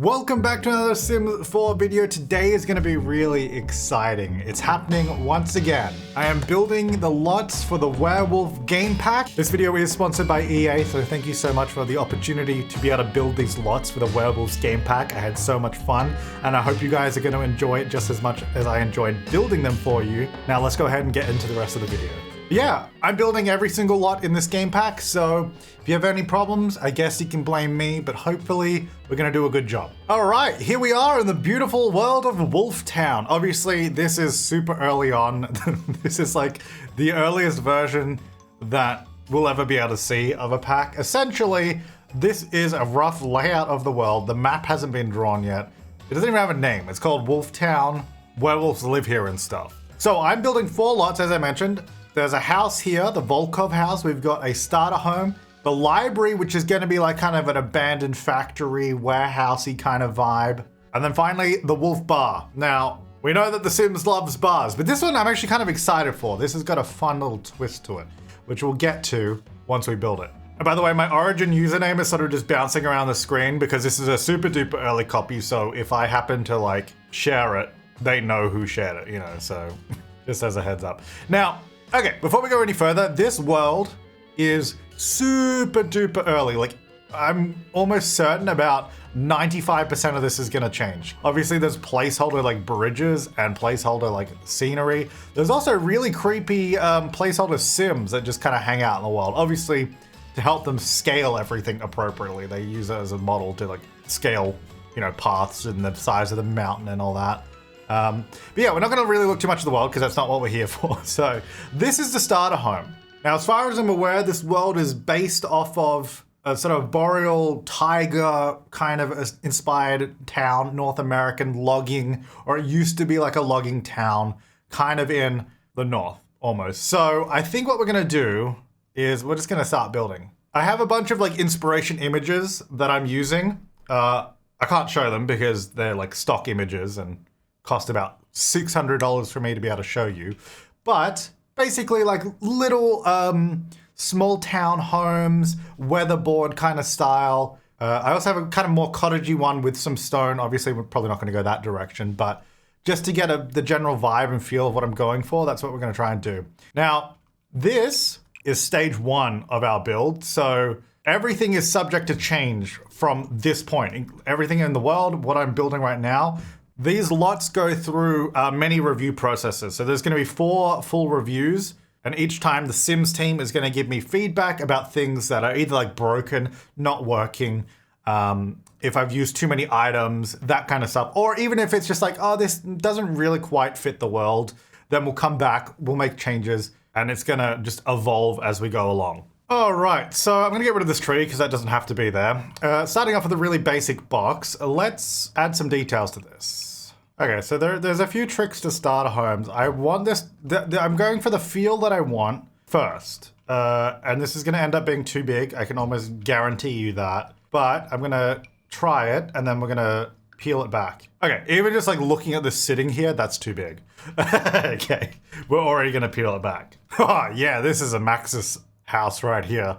Welcome back to another Sims 4 video. Today is going to be really exciting. It's happening once again. I am building the lots for the Werewolf game pack. This video is sponsored by EA, so thank you so much for the opportunity to be able to build these lots for the Werewolves game pack. I had so much fun, and I hope you guys are going to enjoy it just as much as I enjoyed building them for you. Now let's go ahead and get into the rest of the video. Yeah, I'm building every single lot in this game pack, so if you have any problems, I guess you can blame me, but hopefully we're gonna do a good job. All right, here we are in the beautiful world of Wolf Town. Obviously, this is super early on. This is like the earliest version that we'll ever be able to see of a pack. Essentially, this is a rough layout of the world. The map hasn't been drawn yet. It doesn't even have a name. It's called Wolf Town. Werewolves live here and stuff. So I'm building 4 lots, as I mentioned. There's a house here, the Volkov house. We've got a starter home, the library, which is going to be like kind of an abandoned factory, warehousey kind of vibe. And then finally, the Wolf Bar. Now, we know that The Sims loves bars, but this one I'm actually kind of excited for. This has got a fun little twist to it, which we'll get to once we build it. And by the way, my Origin username is sort of just bouncing around the screen because this is a super duper early copy. So if I happen to like share it, they know who shared it, you know, so just as a heads up. Now, okay, before we go any further, this world is super duper early. Like, I'm almost certain about 95% of this is gonna change. Obviously, there's placeholder like bridges and placeholder like scenery. There's also really creepy placeholder Sims that just kind of hang out in the world. Obviously, to help them scale everything appropriately, they use it as a model to like scale, you know, paths and the size of the mountain and all that. But yeah, we're not going to really look too much at the world because that's not what we're here for. So this is the starter home. Now, as far as I'm aware, this world is based off of a sort of boreal tiger kind of inspired town, North American logging, or it used to be like a logging town kind of in the north almost. So I think what we're going to do is we're just going to start building. I have a bunch of like inspiration images that I'm using. I can't show them because they're like stock images and cost about $600 for me to be able to show you, but basically like little small town homes, weatherboard kind of style. I also have a kind of more cottagey one with some stone. Obviously, we're probably not going to go that direction, but just to get the general vibe and feel of what I'm going for, that's what we're going to try and do. Now, this is stage 1 of our build, so everything is subject to change from this point. Everything in the world, what I'm building right now, these lots go through many review processes. So there's going to be 4 full reviews, and each time the Sims team is going to give me feedback about things that are either like broken, not working, if I've used too many items, that kind of stuff. Or even if it's just like, oh, this doesn't really quite fit the world, then we'll come back, we'll make changes, and it's going to just evolve as we go along. All right, so I'm gonna get rid of this tree because that doesn't have to be there. Starting off with a really basic box, let's add some details to this. Okay, so there's a few tricks to starter homes. I want this, I'm going for the feel that I want first. And this is gonna end up being too big. I can almost guarantee you that. But I'm gonna try it and then we're gonna peel it back. Okay, even just like looking at this sitting here, that's too big. Okay, we're already gonna peel it back. Oh yeah, this is a Maxis house right here.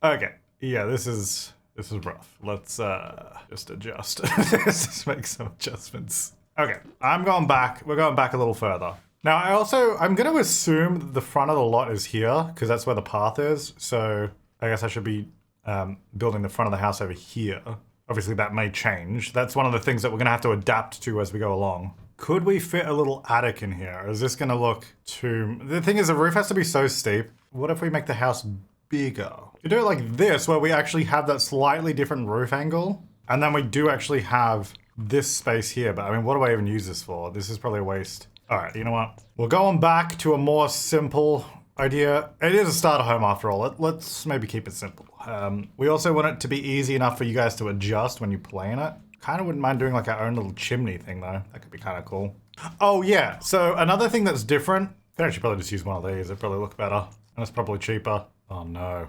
Okay, yeah, this is rough. Let's just adjust. Let's just make some adjustments. Okay, I'm going back. We're going back a little further. Now, I'm going to assume that the front of the lot is here because that's where the path is. So I guess I should be building the front of the house over here. Obviously, that may change. That's one of the things that we're going to have to adapt to as we go along. Could we fit a little attic in here? Is this going to look too... The thing is, the roof has to be so steep. What if we make the house bigger? We do it like this, where we actually have that slightly different roof angle. And then we do actually have this space here. But I mean, what do I even use this for? This is probably a waste. All right, you know what? We're going back to a more simple idea. It is a starter home after all. Let's maybe keep it simple. We also want it to be easy enough for you guys to adjust when you play in it. Kind of wouldn't mind doing like our own little chimney thing though. That could be kind of cool. Oh yeah, so another thing that's different, I could actually probably just use one of these. It'd probably look better. And it's probably cheaper. Oh no.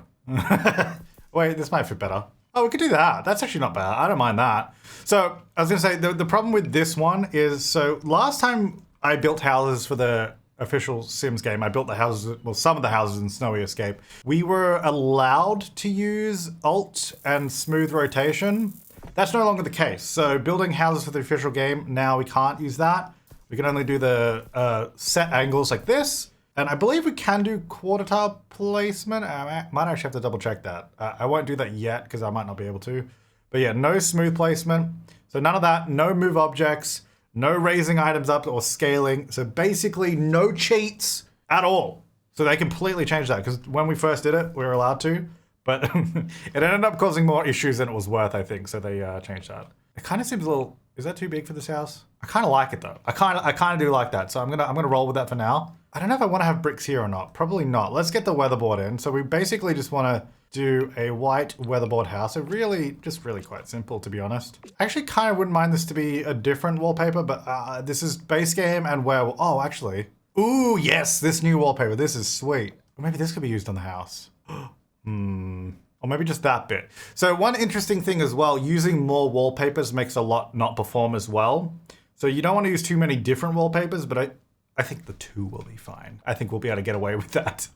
Wait, this might fit better. Oh, we could do that. That's actually not bad. I don't mind that. So I was gonna say, the problem with this one is, so last time I built houses for the official Sims game, I built the houses, well, some of the houses in Snowy Escape. We were allowed to use Alt and smooth rotation, that's no longer the case. So building houses for the official game, now we can't use that. We can only do the set angles like this. And I believe we can do quarter tile placement. I might actually have to double check that. I won't do that yet because I might not be able to. But yeah, no smooth placement. So none of that, no move objects, no raising items up or scaling. So basically no cheats at all. So they completely changed that because when we first did it, we were allowed to. But it ended up causing more issues than it was worth, I think. So they changed that. It kind of seems a little, is that too big for this house? I kind of like it though. I kind of do like that. So I'm gonna roll with that for now. I don't know if I want to have bricks here or not. Probably not. Let's get the weatherboard in. So we basically just want to do a white weatherboard house. So really, just really quite simple, to be honest. I actually kind of wouldn't mind this to be a different wallpaper, but this is base game and werewolf. Oh, actually. Ooh, yes, this new wallpaper. This is sweet. Or maybe this could be used on the house. Or maybe just that bit. So one interesting thing as well, using more wallpapers makes a lot not perform as well. So you don't want to use too many different wallpapers, but I think the 2 will be fine. I think we'll be able to get away with that.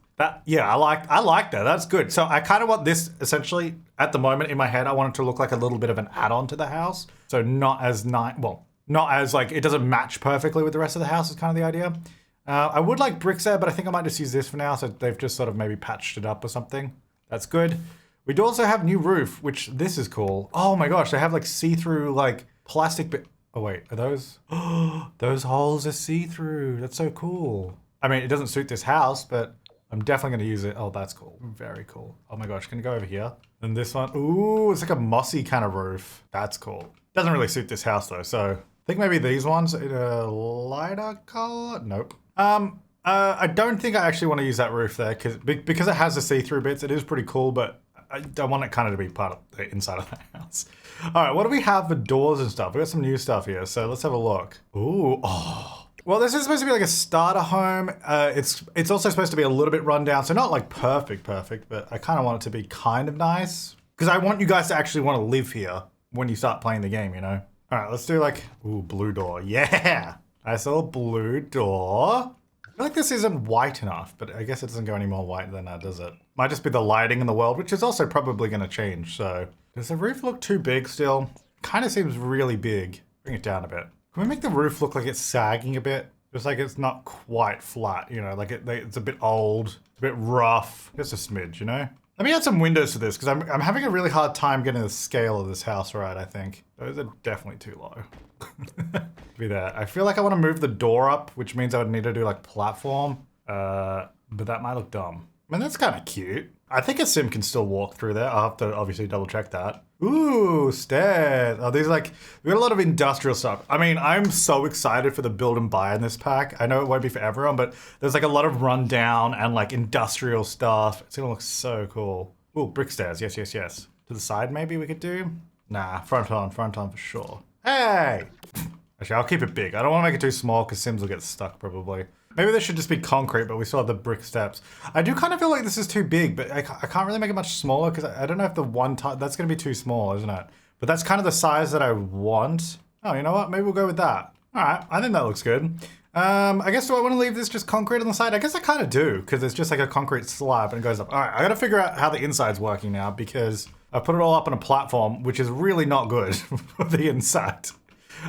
Yeah, I like that. That's good. So I kind of want this essentially at the moment in my head. I want it to look like a little bit of an add-on to the house. So not as not as like it doesn't match perfectly with the rest of the house is kind of the idea. I would like bricks there, but I think I might just use this for now. So they've just sort of maybe patched it up or something. That's good. We do also have new roof, which this is cool. Oh my gosh, they have like see-through like plastic bit. Oh wait, are those? Oh, those holes are see-through. That's so cool. I mean, it doesn't suit this house, but I'm definitely gonna use it. Oh, that's cool. Very cool. Oh my gosh, can you go over here? And this one, ooh, it's like a mossy kind of roof. That's cool. Doesn't really suit this house though, so I think maybe these ones in a lighter color? Nope. I don't think I actually want to use that roof there because it has the see-through bits. It is pretty cool, but I don't want it kind of to be part of the inside of the house. All right, what do we have for doors and stuff? We got some new stuff here, so let's have a look. Ooh, oh. Well, this is supposed to be like a starter home. It's also supposed to be a little bit run down, so not like perfect, but I kind of want it to be kind of nice because I want you guys to actually want to live here when you start playing the game, you know? All right, let's do like, ooh, blue door. Yeah, I saw a blue door. I feel like this isn't white enough, but I guess it doesn't go any more white than that, does it? Might just be the lighting in the world, which is also probably going to change, so. Does the roof look too big still? Kind of seems really big. Bring it down a bit. Can we make the roof look like it's sagging a bit? Just like it's not quite flat, you know, like it's a bit old, a bit rough. Just a smidge, you know? Let me add some windows to this, because I'm having a really hard time getting the scale of this house right, I think. Those are definitely too low. Be that. I feel like I want to move the door up, which means I would need to do like platform. But that might look dumb. I mean, that's kind of cute. I think a sim can still walk through there. I'll have to obviously double check that. Ooh, stairs. Oh, these like, we got a lot of industrial stuff. I mean, I'm so excited for the build and buy in this pack. I know it won't be for everyone, but there's like a lot of rundown and like industrial stuff. It's gonna look so cool. Ooh, brick stairs. Yes, yes, yes. To the side maybe we could do? Nah, front on for sure. Hey! Actually, I'll keep it big. I don't want to make it too small because Sims will get stuck probably. Maybe this should just be concrete, but we still have the brick steps. I do kind of feel like this is too big, but I can't really make it much smaller because I don't know if the one time, that's going to be too small, isn't it? But that's kind of the size that I want. Oh, you know what? Maybe we'll go with that. All right, I think that looks good. I guess do I want to leave this just concrete on the side? I guess I kind of do because it's just like a concrete slab and it goes up. All right, I got to figure out how the inside's working now because I put it all up on a platform, which is really not good for the inside.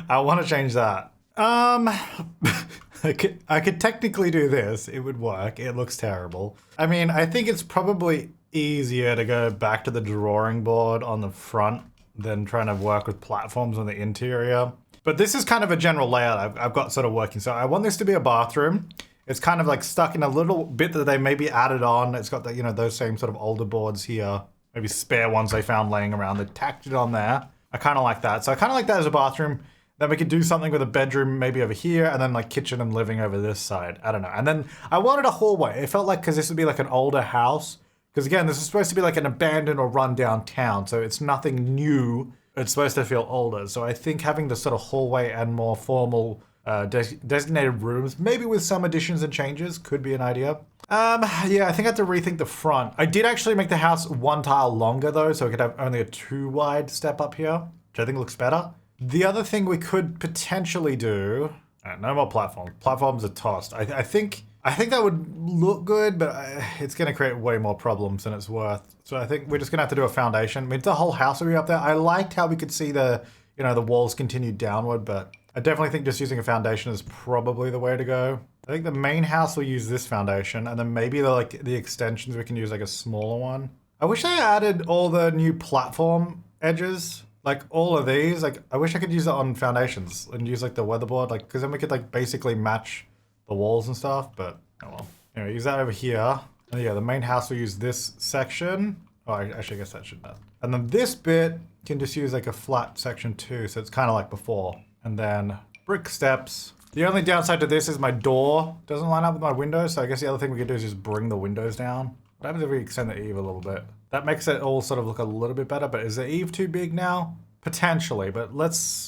I want to change that. I could technically do this. It would work. It looks terrible. I mean, I think it's probably easier to go back to the drawing board on the front than trying to work with platforms on the interior. But this is kind of a general layout I've got sort of working. So I want this to be a bathroom. It's kind of like stuck in a little bit that they maybe added on. It's got the, you know, those same sort of older boards here. Maybe spare ones they found laying around. They tacked it on there. I kind of like that. So I kind of like that as a bathroom. Then we could do something with a bedroom maybe over here and then like kitchen and living over this side. I don't know. And then I wanted a hallway. It felt like, because this would be like an older house. Because again, this is supposed to be like an abandoned or run down town. So it's nothing new. It's supposed to feel older. So I think having the sort of hallway and more formal designated rooms, maybe with some additions and changes, could be an idea. Yeah, I think I have to rethink the front. I did actually make the house one tile longer though, so we could have only a 2 wide step up here, which I think looks better. The other thing we could potentially do, no more platforms. Platforms are tossed. I think I think that would look good, but it's going to create way more problems than it's worth. So I think we're just going to have to do a foundation. I mean, the whole house will be up there. I liked how we could see the, you know, the walls continue downward, but I definitely think just using a foundation is probably the way to go. I think the main house will use this foundation, and then maybe the extensions we can use like a smaller one. I wish I added all the new platform edges, like all of these. Like I wish I could use it on foundations and use like the weatherboard, like because then we could like basically match the walls and stuff. But oh well. Anyway, use that over here. And yeah, the main house will use this section. Oh, I actually guess that should not. And then this bit can just use like a flat section too, so it's kind of like before. And then brick steps. The only downside to this is my door doesn't line up with my windows, so I guess the other thing we could do is just bring the windows down. What happens if we extend the eave a little bit? That makes it all sort of look a little bit better, but is the eave too big now? Potentially, but let's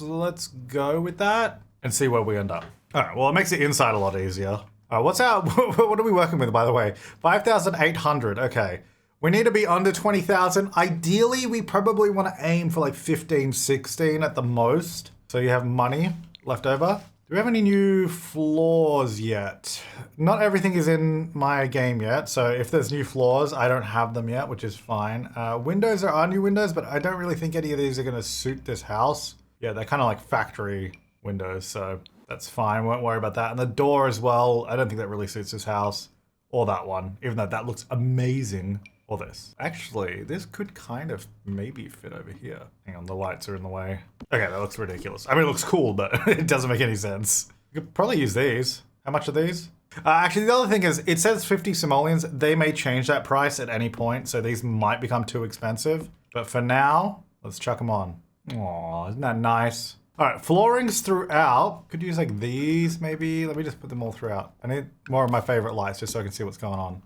go with that and see where we end up. All right, well, it makes the inside a lot easier. What's our, what are we working with, by the way? 5,800, okay. We need to be under 20,000. Ideally, we probably want to aim for like 15, 16 at the most. So you have money left over. Do we have any new floors yet? Not everything is in my game yet. So if there's new floors, I don't have them yet, which is fine. Windows, there are new windows, but I don't really think any of these are going to suit this house. Yeah, they're kind of like factory windows, so that's fine. Won't worry about that. And the door as well, I don't think that really suits this house or that one, even though that looks amazing. Or this. Actually, this could kind of maybe fit over here. Hang on, the lights are in the way. Okay, that looks ridiculous. I mean, it looks cool, but it doesn't make any sense. You could probably use these. How much are these? Actually, the other thing is, it says 50 simoleons. They may change that price at any point, so these might become too expensive. But for now, let's chuck them on. Aw, isn't that nice? All right, floorings throughout. Could use like these, maybe. Let me just put them all throughout. I need more of my favorite lights just so I can see what's going on.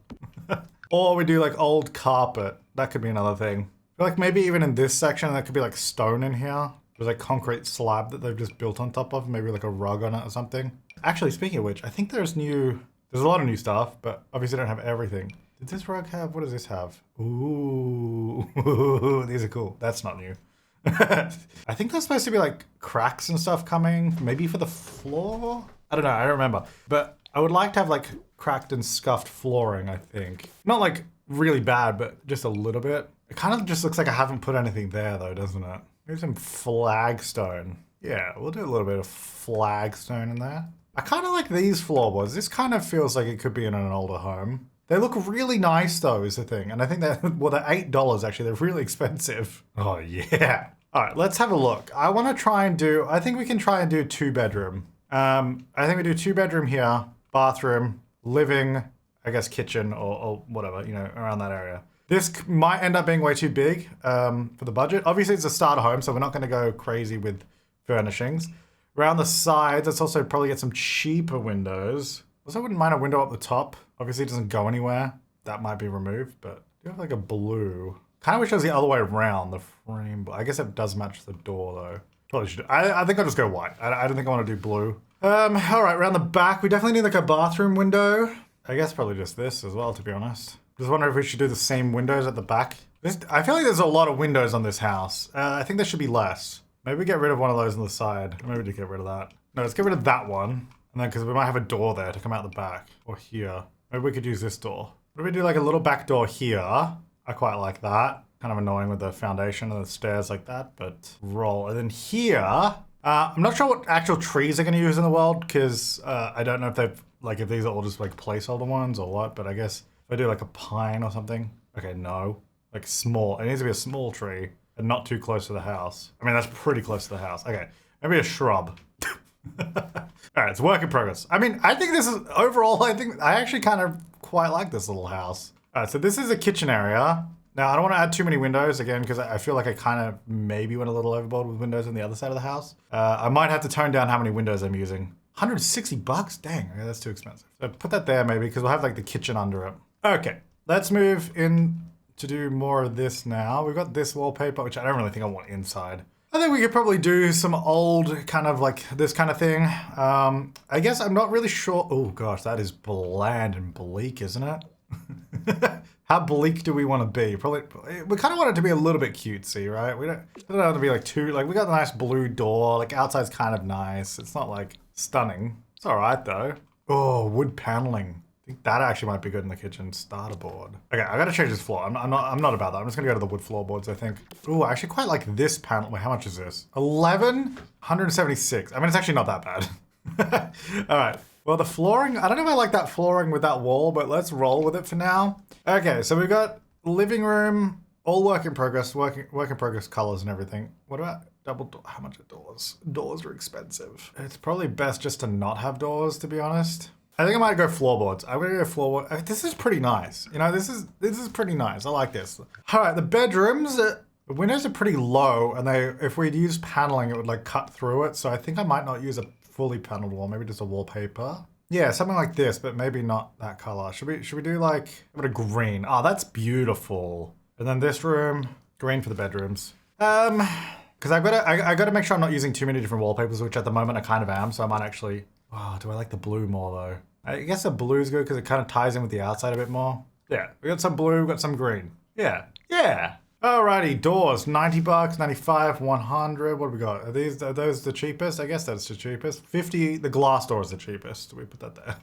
Or we do like old carpet. That could be another thing. I feel like maybe even in this section, that could be like stone in here. There's like concrete slab that they've just built on top of. Maybe like a rug on it or something. Actually, speaking of which, I think there's a lot of new stuff, but obviously don't have everything. Did this rug have, what does this have? Ooh, these are cool. That's not new. I think there's supposed to be like cracks and stuff coming, maybe for the floor? I don't know, I don't remember. But I would like to have like cracked and scuffed flooring, I think. Not like really bad, but just a little bit. It kind of just looks like I haven't put anything there though, doesn't it? Maybe some flagstone. Yeah, we'll do a little bit of flagstone in there. I kind of like these floorboards. This kind of feels like it could be in an older home. They look really nice though, is the thing. And I think that, well, they're $8 actually. They're really expensive. Oh yeah. All right, let's have a look. I want to try and do, I think we can try and do 2-bedroom. I think we do 2-bedroom here, bathroom, living, I guess kitchen or whatever, you know, around that area. This might end up being way too big for the budget. Obviously it's a starter home, so we're not going to go crazy with furnishings. Around the sides, let's also probably get some cheaper windows. Also, I wouldn't mind a window up the top. Obviously it doesn't go anywhere. That might be removed, but I do have like a blue. Kind of wish it was the other way around, the frame. I guess it does match the door though. Probably should. I think I'll just go white. I don't think I want to do blue. All right, around the back, we definitely need like a bathroom window. I guess probably just this as well, to be honest. Just wondering if we should do the same windows at the back. I feel like there's a lot of windows on this house. I think there should be less. Maybe we get rid of one of those on the side. Maybe we get rid of that. No, let's get rid of that one. And then, because we might have a door there to come out the back. Or here. Maybe we could use this door. What if we do like a little back door here? I quite like that. Kind of annoying with the foundation and the stairs like that, but roll. And then here, I'm not sure what actual trees they're going to use in the world, because I don't know if they've, like, if these are all just like placeholder ones or what, but I guess if I do like a pine or something. Okay, no. Like small. It needs to be a small tree and not too close to the house. I mean, that's pretty close to the house. Okay, maybe a shrub. All right, it's work in progress. I mean, I think this is, overall, I actually kind of quite like this little house. All right, so this is a kitchen area. Now, I don't want to add too many windows, again, because I feel like I kind of maybe went a little overboard with windows on the other side of the house. I might have to tone down how many windows I'm using. $160? Dang, okay, that's too expensive. So put that there maybe, because we'll have like the kitchen under it. Okay, let's move in to do more of this now. We've got this wallpaper, which I don't really think I want inside. I think we could probably do some old kind of like this kind of thing. I guess I'm not really sure. Oh gosh, that is bland and bleak, isn't it? How bleak do we want to be? Probably, we kind of want it to be a little bit cutesy, right? We don't have to be like too, like we got the nice blue door, like outside's kind of nice. It's not like stunning. It's all right though. Oh, wood paneling. think that actually might be good in the kitchen. Starter board. Okay, I gotta change this floor. I'm not about that. I'm just gonna go to the wood floorboards, I think. Ooh, I actually quite like this panel. Wait, how much is this? 11? 176. I mean, it's actually not that bad. All right. Well, the flooring, I don't know if I like that flooring with that wall, but let's roll with it for now. Okay, so we've got living room, all work in progress, work in progress colors and everything. What about double door? How much are doors? Doors are expensive. It's probably best just to not have doors, to be honest. I think I might go floorboards. I'm gonna go floorboard. This is pretty nice. You know, this is pretty nice. I like this. All right, the bedrooms, the windows are pretty low, and if we'd use paneling, it would like cut through it. So I think I might not use a fully paneled wall, maybe just a wallpaper. Yeah, something like this, but maybe not that color. Should we do like a green? Oh, that's beautiful. And then this room, green for the bedrooms. Because I gotta make sure I'm not using too many different wallpapers, which at the moment I kind of am. So I might actually. Oh, do I like the blue more though? I guess the blue is good because it kind of ties in with the outside a bit more. Yeah, we got some blue, we got some green. Yeah. Alrighty, doors, 90 bucks, 95, 100. What do we got? Are those the cheapest? I guess that's the cheapest. 50, the glass door is the cheapest. We put that there.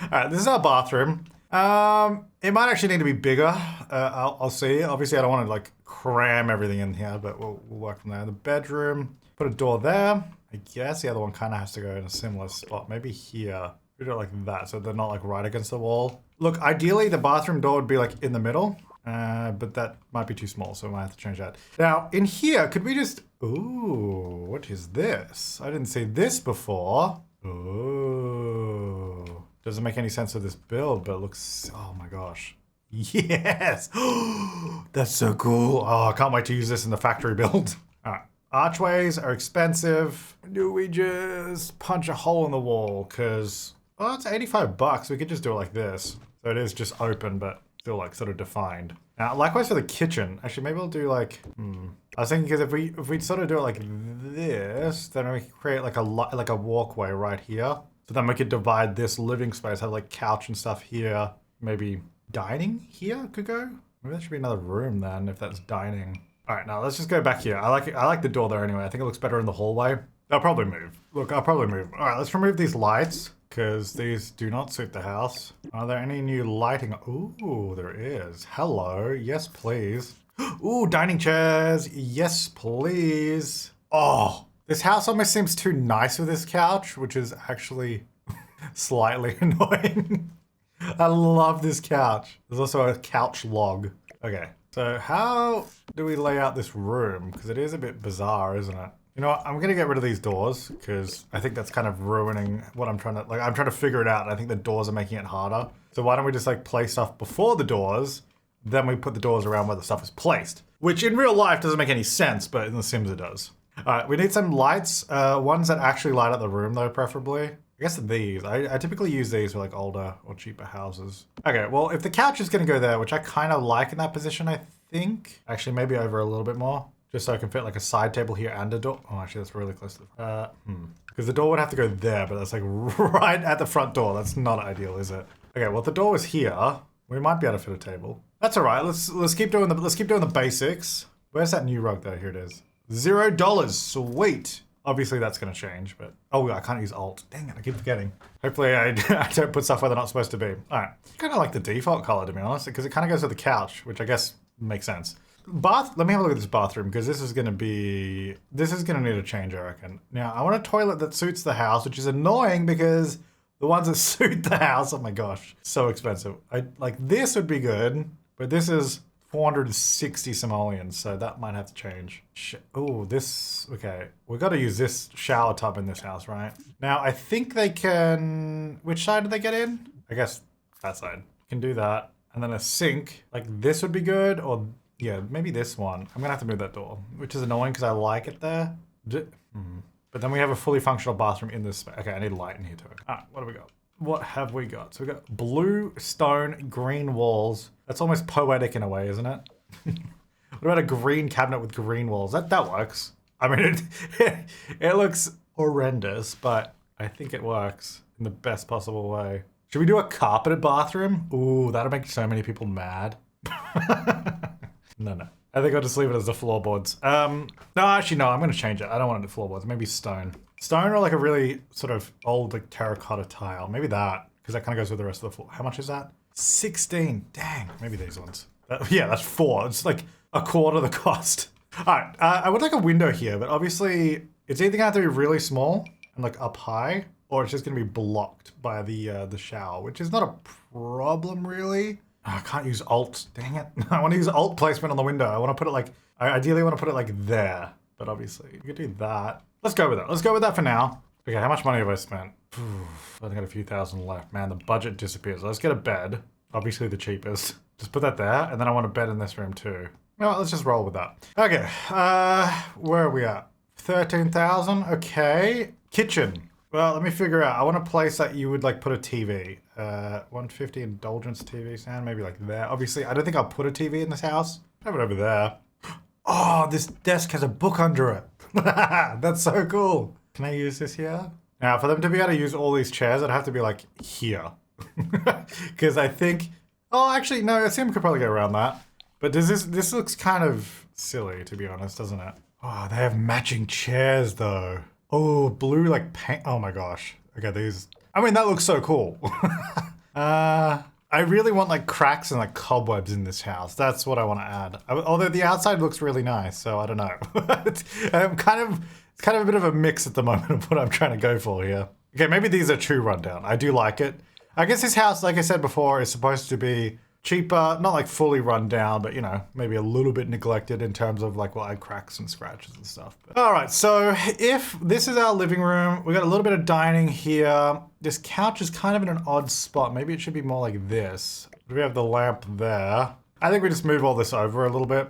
All right, this is our bathroom. It might actually need to be bigger. I'll see. Obviously, I don't want to like cram everything in here, but we'll work from there. The bedroom, put a door there. I guess the other one kind of has to go in a similar spot. Maybe here. We do it like that, so they're not like right against the wall. Look, ideally, the bathroom door would be like in the middle. But that might be too small, so I might have to change that. Now, in here, could we just... Ooh, what is this? I didn't see this before. Ooh. Doesn't make any sense with this build, but it looks... Oh my gosh. Yes! That's so cool. Oh, I can't wait to use this in the factory build. All right. Archways are expensive. Do we just punch a hole in the wall? Because, well, it's 85 bucks. We could just do it like this. So it is just open, but... still like sort of defined. Now, likewise for the kitchen. Actually, maybe I'll do like, I was thinking because if we sort of do it like this, then we can create like a walkway right here. So then we could divide this living space, have like couch and stuff here. Maybe dining here could go. Maybe that should be another room then if that's dining. All right, now let's just go back here. I like the door there anyway. I think it looks better in the hallway. I'll probably move. Look, I'll probably move. All right, let's remove these lights, because these do not suit the house. Are there any new lighting? Ooh, there is. Hello. Yes, please. Ooh, dining chairs. Yes, please. Oh, this house almost seems too nice with this couch, which is actually slightly annoying. I love this couch. There's also a couch log. Okay, so how do we lay out this room? Because it is a bit bizarre, isn't it? You know what? I'm going to get rid of these doors because I think that's kind of ruining what I'm trying to, like, I'm trying to figure it out. And I think the doors are making it harder. So why don't we just like place stuff before the doors, then we put the doors around where the stuff is placed, which in real life doesn't make any sense, but in The Sims it does. All right, we need some lights, ones that actually light up the room though, preferably. I guess these, I typically use these for like older or cheaper houses. Okay, well, if the couch is going to go there, which I kind of like in that position, I think, actually maybe over a little bit more. Just so I can fit like a side table here and a door. Oh, actually, that's really close to the... Because the door would have to go there, but that's like right at the front door. That's not ideal, is it? Okay, well, if the door was here, we might be able to fit a table. That's all right. Let's keep doing the basics. Where's that new rug though? Here it is. $0. Sweet. Obviously, that's going to change, but... Oh, I can't use Alt. Dang it, I keep forgetting. Hopefully, I don't put stuff where they're not supposed to be. All right. Kind of like the default color, to be honest, because it kind of goes with the couch, which I guess makes sense. Let me have a look at this bathroom because this is gonna need a change, I reckon. Now I want a toilet that suits the house, which is annoying because the ones that suit the house, oh my gosh, so expensive. Like this would be good, but this is 460 simoleons, so that might have to change. Oh, okay. We got to use this shower tub in this house, right? Now I think they can. Which side do they get in? I guess that side. Can do that, and then a sink. Like this would be good, or. Yeah, maybe this one. I'm gonna have to move that door, which is annoying because I like it there. But then we have a fully functional bathroom in this space. Okay, I need light in here too. All right, what do we got? What have we got? So we got blue stone, green walls. That's almost poetic in a way, isn't it? What about a green cabinet with green walls? That works. I mean, it looks horrendous, but I think it works in the best possible way. Should we do a carpeted bathroom? Ooh, that'll make so many people mad. No. I think I'll just leave it as the floorboards. No, actually, no, I'm going to change it. I don't want it to floorboards. Maybe stone. Stone or like a really sort of old like terracotta tile. Maybe that. because that kind of goes with the rest of the floor. How much is that? 16. Dang, maybe these ones. Yeah, that's 4. It's like a quarter the cost. All right, I would like a window here, but obviously it's either gonna have to be really small and like up high, or it's just gonna be blocked by the shower, which is not a problem really. Oh, I can't use alt, dang it. I want to use alt placement on the window. I want to put it like, I ideally want to put it like there, but obviously you could do that. Let's go with it. Let's go with that for now. Okay, how much money have I spent? I think I got a few thousand left. Man, the budget disappears. Let's get a bed. Obviously the cheapest. Just put that there, and then I want a bed in this room too. No, let's just roll with that. Okay, where are we at? 13,000, okay. Kitchen. Well, let me figure out. I want a place that you would like put a TV. 150 indulgence TV stand, maybe like there. Obviously, I don't think I'll put a TV in this house. Have it over there. Oh, this desk has a book under it. That's so cool. Can I use this here? Now, for them to be able to use all these chairs, I'd have to be like here. Because I think, oh, actually, no, Sim could probably get around that. But this looks kind of silly, to be honest, doesn't it? Oh, they have matching chairs though. Oh, blue like paint. Oh my gosh. Okay, these. I mean, that looks so cool. I really want like cracks and like cobwebs in this house. That's what I want to add. Although the outside looks really nice, so I don't know. It's kind of a bit of a mix at the moment of what I'm trying to go for here. Okay, maybe these are too rundown. I do like it. I guess this house, like I said before, is supposed to be cheaper, not like fully run down, but you know, maybe a little bit neglected in terms of like, well, I had cracks and scratches and stuff. But... All right, so if this is our living room, we got a little bit of dining here. This couch is kind of in an odd spot. Maybe it should be more like this. We have the lamp there. I think we just move all this over a little bit.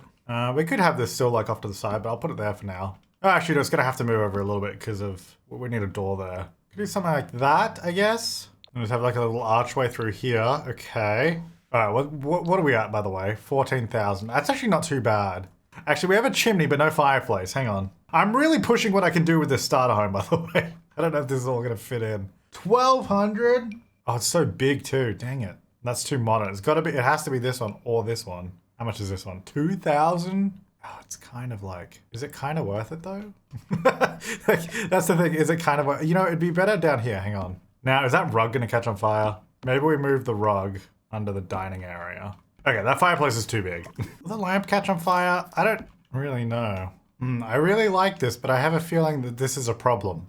We could have this still like off to the side, but I'll put it there for now. Oh, actually, no, it's gonna have to move over a little bit because of, we need a door there. Could do something like that, I guess. And just have like a little archway through here. Okay. All right, what are we at, by the way? 14,000. That's actually not too bad. Actually, we have a chimney, but no fireplace. Hang on. I'm really pushing what I can do with this starter home, by the way. I don't know if this is all going to fit in. 1,200? Oh, it's so big too. Dang it. That's too modern. It's got to be, it has to be this one or this one. How much is this one? 2,000? Oh, it's kind of like, is it kind of worth it though? Like, that's the thing. Is it kind of, you know, it'd be better down here. Hang on. Now, is that rug going to catch on fire? Maybe we move the rug under the dining area. Okay, that fireplace is too big. Will the lamp catch on fire? I don't really know. I really like this, but I have a feeling that this is a problem.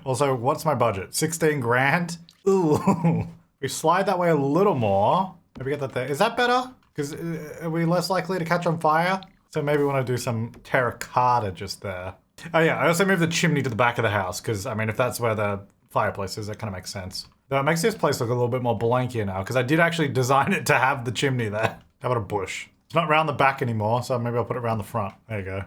Also, what's my budget? 16 grand? Ooh. We slide that way a little more. Maybe get that there. Is that better? Because are we less likely to catch on fire? So maybe we want to do some terracotta just there. Oh yeah, I also moved the chimney to the back of the house because, I mean, if that's where the fireplace is, that kind of makes sense. Though it makes this place look a little bit more blanky now because I did actually design it to have the chimney there. How about a bush? It's not round the back anymore, so maybe I'll put it around the front. There you go.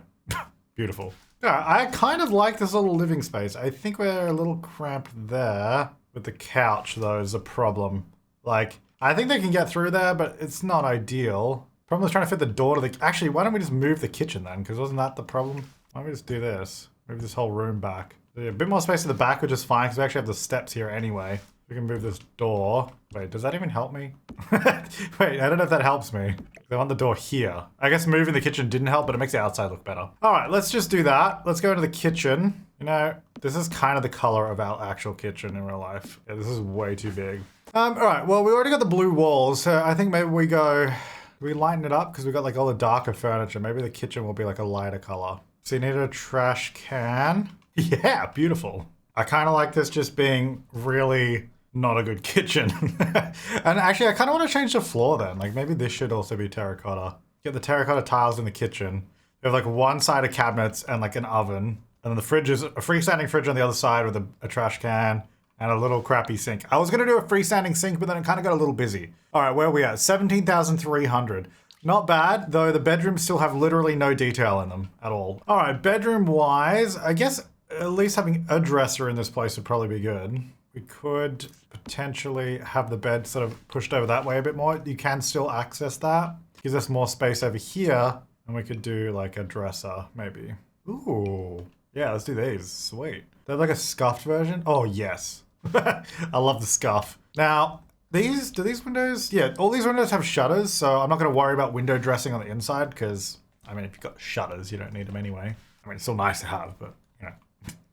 Beautiful. Yeah, I kind of like this little living space. I think we're a little cramped there with the couch, though, is a problem. Like, I think they can get through there, but it's not ideal. Problem is trying to fit the door to the... Actually, why don't we just move the kitchen then? Because wasn't that the problem? Why don't we just do this? Move this whole room back. A bit more space at the back, which is fine, because we actually have the steps here anyway. We can move this door. Wait, does that even help me? Wait, I don't know if that helps me. I want the door here. I guess moving the kitchen didn't help, but it makes the outside look better. All right, let's just do that. Let's go into the kitchen. You know, this is kind of the color of our actual kitchen in real life. Yeah, this is way too big. All right, well, we already got the blue walls, so I think maybe we go... We lighten it up because we got like all the darker furniture. Maybe the kitchen will be like a lighter color. So you need a trash can. Yeah, beautiful. I kind of like this just being really not a good kitchen. And actually, I kind of want to change the floor then. Like maybe this should also be terracotta. Get the terracotta tiles in the kitchen. We have like one side of cabinets and like an oven. And then the fridge is a freestanding fridge on the other side with a trash can and a little crappy sink. I was going to do a freestanding sink, but then it kind of got a little busy. All right, where are we at? 17,300. Not bad, though the bedrooms still have literally no detail in them at all. All right, bedroom-wise, I guess at least having a dresser in this place would probably be good. We could potentially have the bed sort of pushed over that way a bit more. You can still access that. Gives us more space over here, and we could do like a dresser, maybe. Ooh, yeah, let's do these. Sweet. They have like a scuffed version? Oh, yes. I love the scuff. Now, do these windows, yeah, all these windows have shutters, so I'm not going to worry about window dressing on the inside because, I mean, if you've got shutters, you don't need them anyway. I mean, it's still nice to have, but, you know,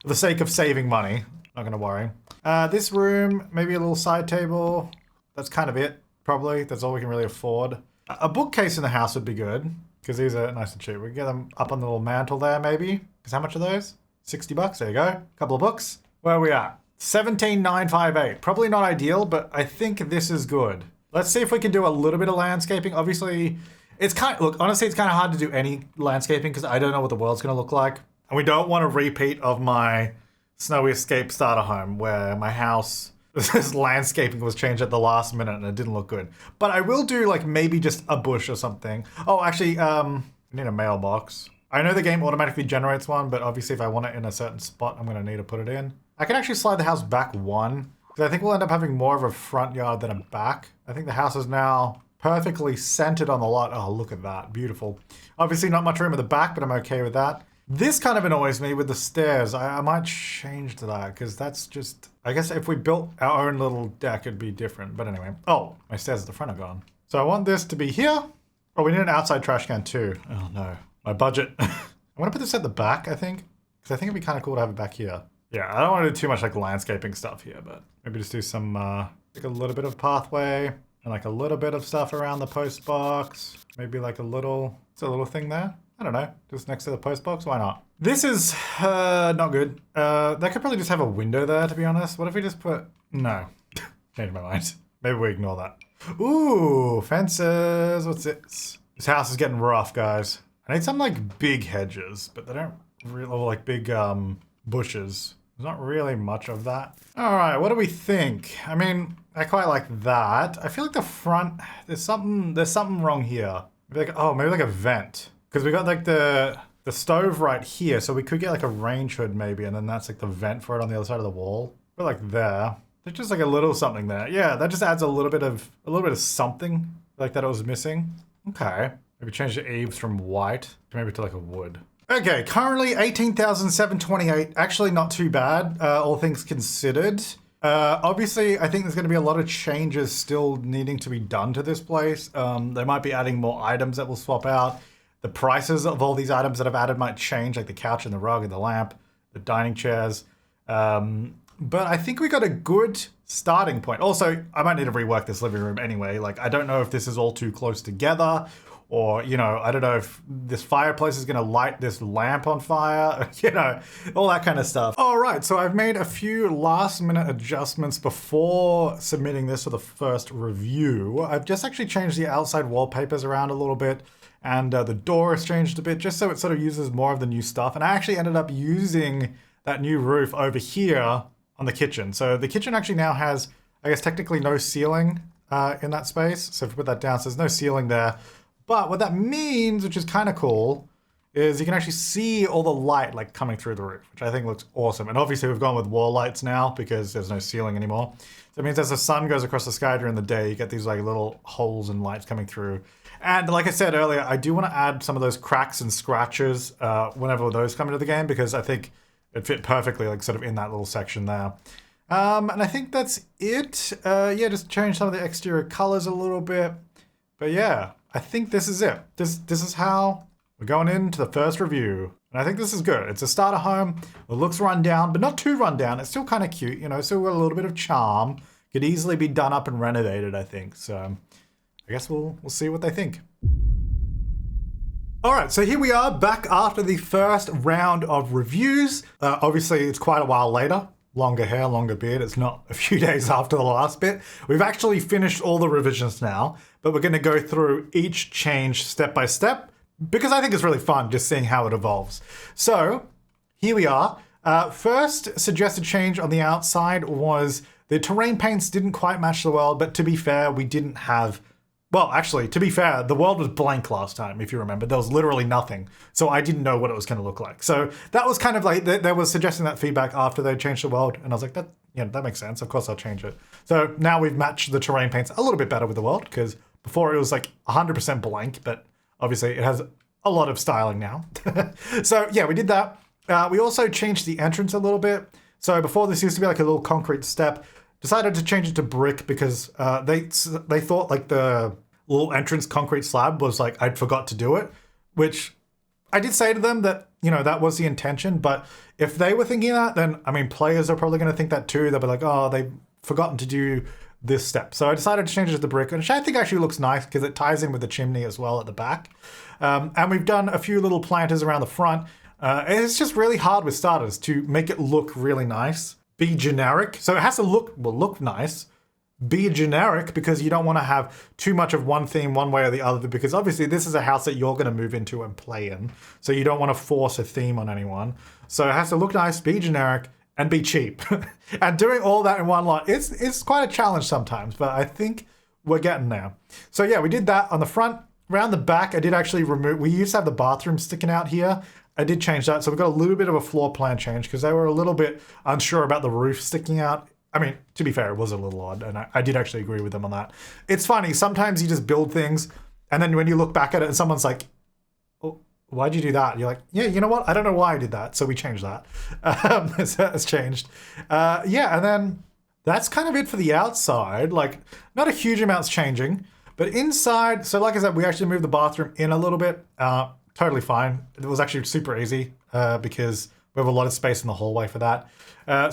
for the sake of saving money, not going to worry. This room, maybe a little side table. That's kind of it, probably. That's all we can really afford. A bookcase in the house would be good, because these are nice and cheap. We can get them up on the little mantle there, maybe. Because how much are those? 60 bucks, there you go. Couple of books. Where are we at? 17,958. Probably not ideal, but I think this is good. Let's see if we can do a little bit of landscaping. Obviously, it's look, honestly, it's kind of hard to do any landscaping because I don't know what the world's going to look like. And we don't want a repeat of my Snowy Escape starter home where my house, this landscaping was changed at the last minute and it didn't look good. But I will do like maybe just a bush or something. Oh, actually, I need a mailbox. I know the game automatically generates one, but obviously if I want it in a certain spot, I'm going to need to put it in. I can actually slide the house back one, because I think we'll end up having more of a front yard than a back. I think the house is now perfectly centered on the lot. Oh, look at that. Beautiful. Obviously not much room at the back, but I'm okay with that. This kind of annoys me with the stairs. I might change to that, because that's just... I guess if we built our own little deck, it'd be different. But anyway. Oh, my stairs at the front are gone. So I want this to be here. Oh, we need an outside trash can too. Oh, no. My budget. I'm going to put this at the back, I think. Because I think it'd be kind of cool to have it back here. Yeah, I don't want to do too much like landscaping stuff here, but maybe just do some, like a little bit of pathway and like a little bit of stuff around the post box. Maybe like a little, it's a little thing there. I don't know, just next to the post box, why not? This is not good. That could probably just have a window there, to be honest. What if we just put, no, changed my mind. Maybe we ignore that. Ooh, fences, what's this? This house is getting rough, guys. I need some like big hedges, but they don't really, like big bushes. There's not really much of that. All right, what do we think? I mean, I quite like that. I feel like the front, there's something wrong here. Maybe like, oh, maybe like a vent. Because we got like the stove right here, so we could get like a range hood maybe, and then that's like the vent for it on the other side of the wall. But like there. There's just like a little something there. Yeah, that just adds a little bit of something like that it was missing. Okay. Maybe change the eaves from white to maybe to like a wood. Okay, currently 18,728. Actually not too bad, all things considered. Obviously, I think there's going to be a lot of changes still needing to be done to this place. They might be adding more items that will swap out. The prices of all these items that I've added might change, like the couch and the rug and the lamp, the dining chairs. But I think we got a good starting point. Also, I might need to rework this living room anyway. Like, I don't know if this is all too close together. Or, you know, I don't know if this fireplace is going to light this lamp on fire, you know, all that kind of stuff. All right, so I've made a few last minute adjustments before submitting this for the first review. I've just actually changed the outside wallpapers around a little bit, and the door has changed a bit just so it sort of uses more of the new stuff. And I actually ended up using that new roof over here on the kitchen. So the kitchen actually now has, I guess, technically no ceiling in that space. So if we put that down, so there's no ceiling there. But what that means, which is kind of cool, is you can actually see all the light like coming through the roof, which I think looks awesome. And obviously we've gone with wall lights now because there's no ceiling anymore. So it means as the sun goes across the sky during the day, you get these like little holes and lights coming through. And like I said earlier, I do want to add some of those cracks and scratches whenever those come into the game, because I think it fit perfectly like sort of in that little section there. And I think that's it. Yeah, just change some of the exterior colors a little bit. But yeah, I think this is it. This is how we're going into the first review. And I think this is good. It's a starter home. It looks run down, but not too run down. It's still kind of cute, you know, still got a little bit of charm. Could easily be done up and renovated, I think. So I guess we'll see what they think. All right, so here we are back after the first round of reviews. Obviously, it's quite a while later. Longer hair, longer beard. It's not a few days after the last bit. We've actually finished all the revisions now, but we're going to go through each change step by step because I think it's really fun just seeing how it evolves. So here we are. First suggested change on the outside was the terrain paints didn't quite match the world, but to be fair, we didn't have... Well, actually, to be fair, the world was blank last time, if you remember. There was literally nothing. So I didn't know what it was going to look like. So that was kind of like, they were suggesting that feedback after they changed the world. And I was like, that makes sense. Of course I'll change it. So now we've matched the terrain paints a little bit better with the world, because before it was like 100% blank, but obviously it has a lot of styling now. So yeah, we did that. We also changed the entrance a little bit. So before this used to be like a little concrete step. Decided to change it to brick because they thought like the little entrance concrete slab was like, I'd forgot to do it, which I did say to them that you know, that was the intention. But if they were thinking that, then, I mean, players are probably going to think that too. They'll be like, oh, they've forgotten to do this step. So I decided to change it to the brick, which I think actually looks nice because it ties in with the chimney as well at the back. And we've done a few little planters around the front. It's just really hard with starters to make it look really nice, be generic. So it has to look nice, be generic, because you don't want to have too much of one theme one way or the other, because obviously this is a house that you're going to move into and play in. So you don't want to force a theme on anyone. So it has to look nice, be generic, and be cheap. And doing all that in one lot, it's quite a challenge sometimes, but I think we're getting there. So yeah, we did that on the front. Around the back, I did actually remove, we used to have the bathroom sticking out here. I did change that. So we've got a little bit of a floor plan change because they were a little bit unsure about the roof sticking out. I mean, to be fair, it was a little odd, and I did actually agree with them on that. It's funny, sometimes you just build things, and then when you look back at it and someone's like, oh, why'd you do that? And you're like, yeah, you know what? I don't know why I did that, so we changed that. So that's changed. Yeah, and then that's kind of it for the outside. Like, not a huge amount's changing, but inside, so like I said, we actually moved the bathroom in a little bit. Totally fine. It was actually super easy because we have a lot of space in the hallway for that.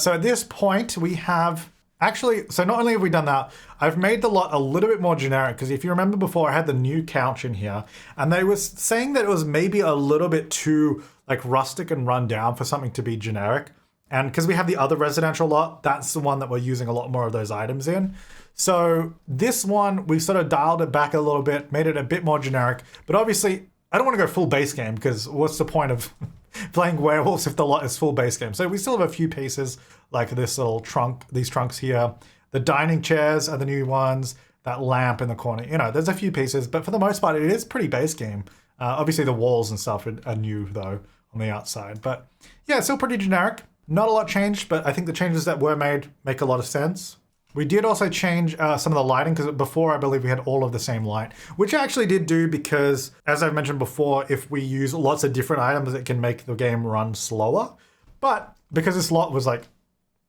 So at this point, we have actually, so not only have we done that, I've made the lot a little bit more generic, because if you remember before, I had the new couch in here, and they were saying that it was maybe a little bit too like rustic and run down for something to be generic. And because we have the other residential lot, that's the one that we're using a lot more of those items in. So this one, we sort of dialed it back a little bit, made it a bit more generic, but obviously I don't want to go full base game, because what's the point of playing Werewolves if the lot is full base game? So we still have a few pieces like this little trunk, these trunks here. The dining chairs are the new ones, that lamp in the corner. You know, there's a few pieces, but for the most part, it is pretty base game. Obviously the walls and stuff are new though on the outside, but yeah, it's still pretty generic. Not a lot changed, but I think the changes that were made make a lot of sense. We did also change some of the lighting, because before I believe we had all of the same light, which I actually did do because, as I've mentioned before, if we use lots of different items, it can make the game run slower. But because this lot was like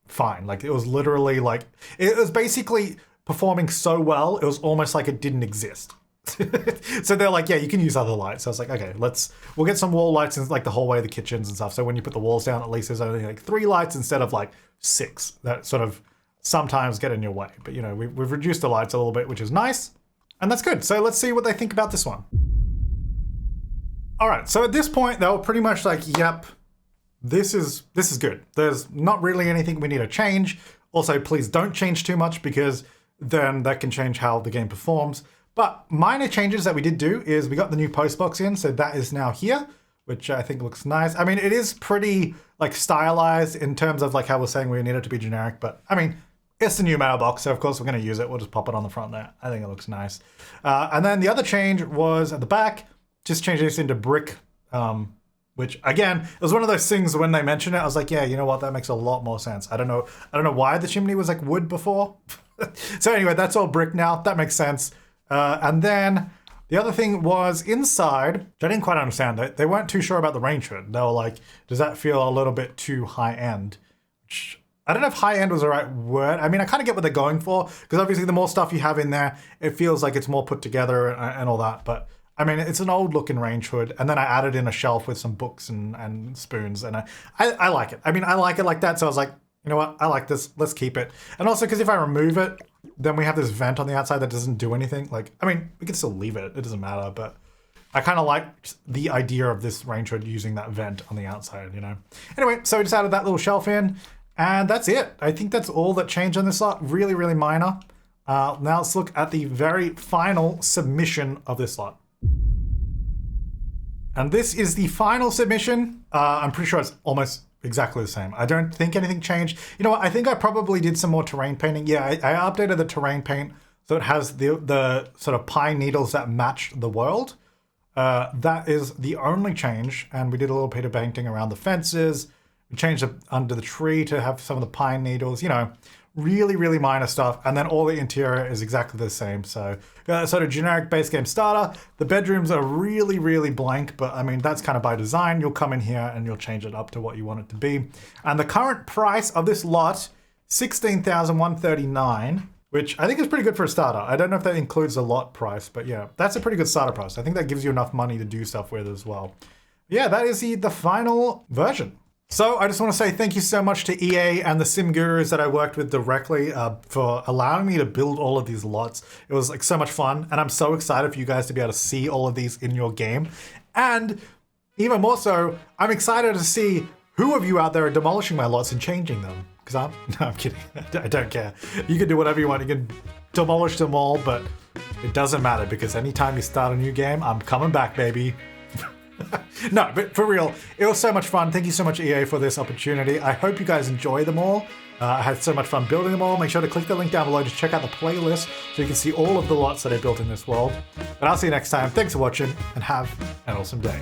fine, like it was literally like, it was basically performing so well, it was almost like it didn't exist. So they're like, yeah, you can use other lights. So I was like, okay, we'll get some wall lights in like the hallway, the kitchens and stuff. So when you put the walls down, at least there's only like 3 lights instead of like 6. That sort of sometimes get in your way. But you know, we've reduced the lights a little bit, which is nice. And that's good. So let's see what they think about this one. All right, so at this point, they were pretty much like, yep, this is good. There's not really anything we need to change. Also, please don't change too much, because then that can change how the game performs. But minor changes that we did do is we got the new post box in, so that is now here, which I think looks nice. I mean, it is pretty like stylized in terms of like how we're saying we need it to be generic, but I mean, it's the new mailbox, so of course we're going to use it. We'll just pop it on the front there. I think it looks nice. And then the other change was at the back, just change this into brick, which again, it was one of those things when they mentioned it, I was like, yeah, you know what, that makes a lot more sense. I don't know why the chimney was like wood before. So anyway, that's all brick now. That makes sense. And then the other thing was inside, which I didn't quite understand. They weren't too sure about the range hood. They were like, does that feel a little bit too high end? Which, I don't know if high end was the right word. I mean, I kind of get what they're going for, because obviously the more stuff you have in there, it feels like it's more put together and all that. But I mean, it's an old looking range hood. And then I added in a shelf with some books and spoons. And I like it. I mean, I like it like that. So I was like, you know what? I like this. Let's keep it. And also because if I remove it, then we have this vent on the outside that doesn't do anything. Like, I mean, we can still leave it. It doesn't matter. But I kind of like the idea of this range hood using that vent on the outside, you know? Anyway, so we just added that little shelf in. And that's it. I think that's all that changed on this lot. Really, really minor. Now let's look at the very final submission of this lot. And this is the final submission. I'm pretty sure it's almost exactly the same. I don't think anything changed. You know what? I think I probably did some more terrain painting. Yeah, I updated the terrain paint so it has the sort of pine needles that match the world. That is the only change. And we did a little bit of painting around the fences. We changed it under the tree to have some of the pine needles, you know, really, really minor stuff. And then all the interior is exactly the same. So sort of generic base game starter. The bedrooms are really, really blank, but I mean, that's kind of by design. You'll come in here and you'll change it up to what you want it to be. And the current price of this lot, $16,139, which I think is pretty good for a starter. I don't know if that includes the lot price, but yeah, that's a pretty good starter price. I think that gives you enough money to do stuff with as well. Yeah, that is the final version. So I just want to say thank you so much to EA and the sim gurus that I worked with directly for allowing me to build all of these lots. It was like so much fun, and I'm so excited for you guys to be able to see all of these in your game. And even more so, I'm excited to see who of you out there are demolishing my lots and changing them. Because no, I'm kidding. I don't care. You can do whatever you want. You can demolish them all, but it doesn't matter because anytime you start a new game, I'm coming back, baby. No, but for real, it was so much fun. Thank you so much, EA, for this opportunity. I hope you guys enjoy them all. I had so much fun building them all. Make sure to click the link down below to check out the playlist so you can see all of the lots that I built in this world. But I'll see you next time. Thanks for watching and have an awesome day.